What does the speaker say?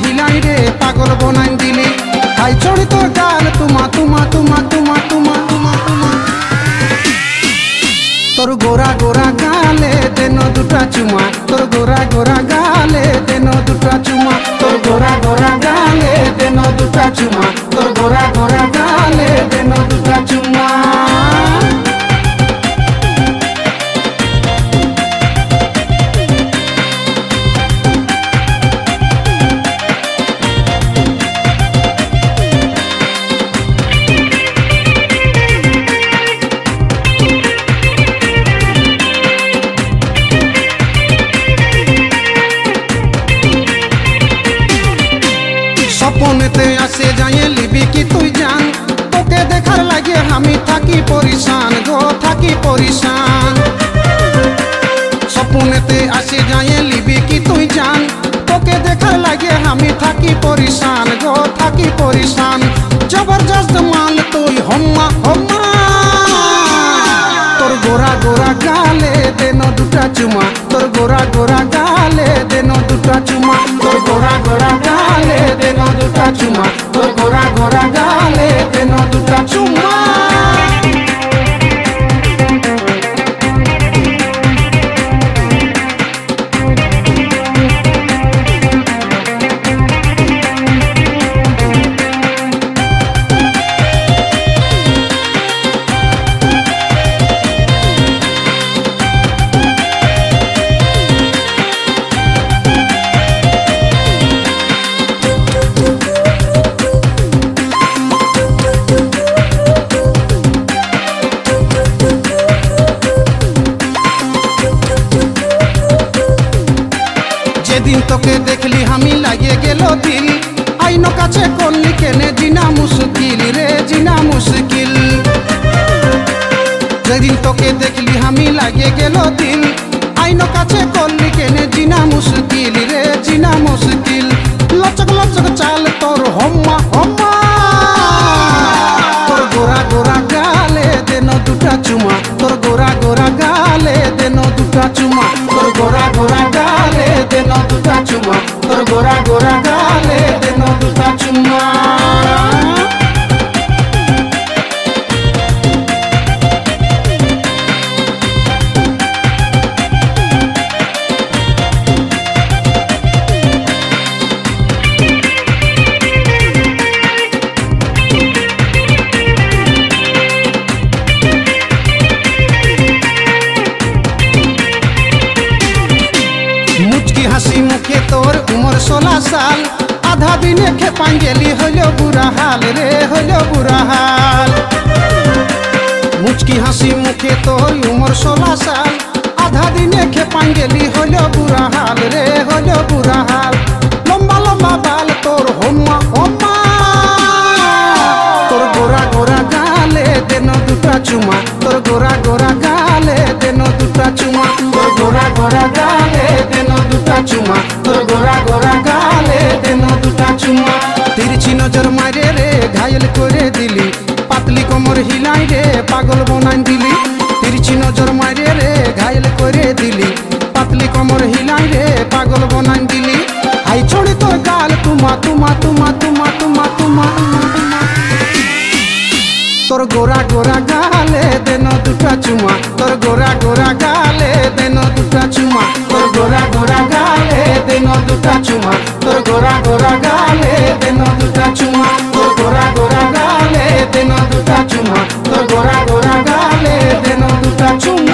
हिलाई रे पागल बनाई दिली हाई चढ़ी तोर गाल तुमा तुमा तुमा तुमा तुमा तुमा तुमा तोर गोरा गोरा गाले देनो दुटा चुमा तोर गोरा गोरा गाले देनो दुटा चुमा तोर गोरा गोरा गाले देनो दुटा चुमा तोर गोरा गोरा गाले देनो दुटा चुमा सपनेते आसे जाए लिबी कि तुई जान तोके देखार लागे हमी थाकी परेशान गो थाकी परेशान सपनेते आसे जाए लिबी कि तुई जान तोके देखार लागे हमी थाकी परेशान गो थाकी परेशान जबरदस्त माल तुई हम्मा हम्मा तोर गोरा गोरा गाले देनो दुटा चुमा तोर गोरा गोरा गाले देनो दुटा चुमा तोर गोरा गोरा गाले देनो दुटा चुमा तोर गोरा गोरा गाले देनो दुटा चुमा दिन तोके देखली हमी लागे गेलो दिल आईनो काछे कोनली केने जीना मुश्किल रे जीना मुश्किल जेदिन तोके देखली हमी लागे गेलो दिल आईनो काछे कोनली केने जीना मुश्किल रे जीना मुश्किल लचक लचक चाल तोर हम्मा हम्मा तोर गोरा गोरा गाले देनो दुटा चुमा तोर गोरा गोरा गाले देनो दुटा चुमा तोर गोरा गोरा गाले देनो दुटा चुमा तोर गोरा गोरा गाले देनो दुटा चुमा हसी मुखे तोर उमर 16 साल आधा दिन खे पांगेली हलो बुरा हाल रे हलो बुरा हाल मुचकी हसी मुखे तोर उमर 16 साल आधा दिन खे पांगेली हलो बुरा हाल रे हलो बुरा हाल लंबा लंबा बाल तोर हम्मा हम्मा तोर गोरा गोरा गाले देनो दुटा चुमा तोर गोरा गोरा गाले देनो दुटा चुमा तोर गोरा गोरा गाले देनो दुटा चुमा तोर गोरा गोरा गाले देनो दुटा चुमा तिरछी नजर मारे रे घायल करे दिली पातली कमर हिलाई रे पागल बनाई दिली तिरछी नजर मारे रे घायल करे दिली पातली कमर हिलाई रे पागल बनाई दिली हाई छोड़ी तोर गाल तुमा तुमा तुमा तुमा तुमा तुमा तोर गोरा गोरा गाले देनो दुटा चुमा तोर गोरा गोरा गाले देनो दुटा चुमा तोर गोरा गोरा गाले देनो दुटा चुमा तोर गोरा गोरा गाले देनो दुटा चुमा तोर गोरा गोरा गाले देनो दुटा चुमा तोर गोरा गोरा गाले देनो दुटा चुमा।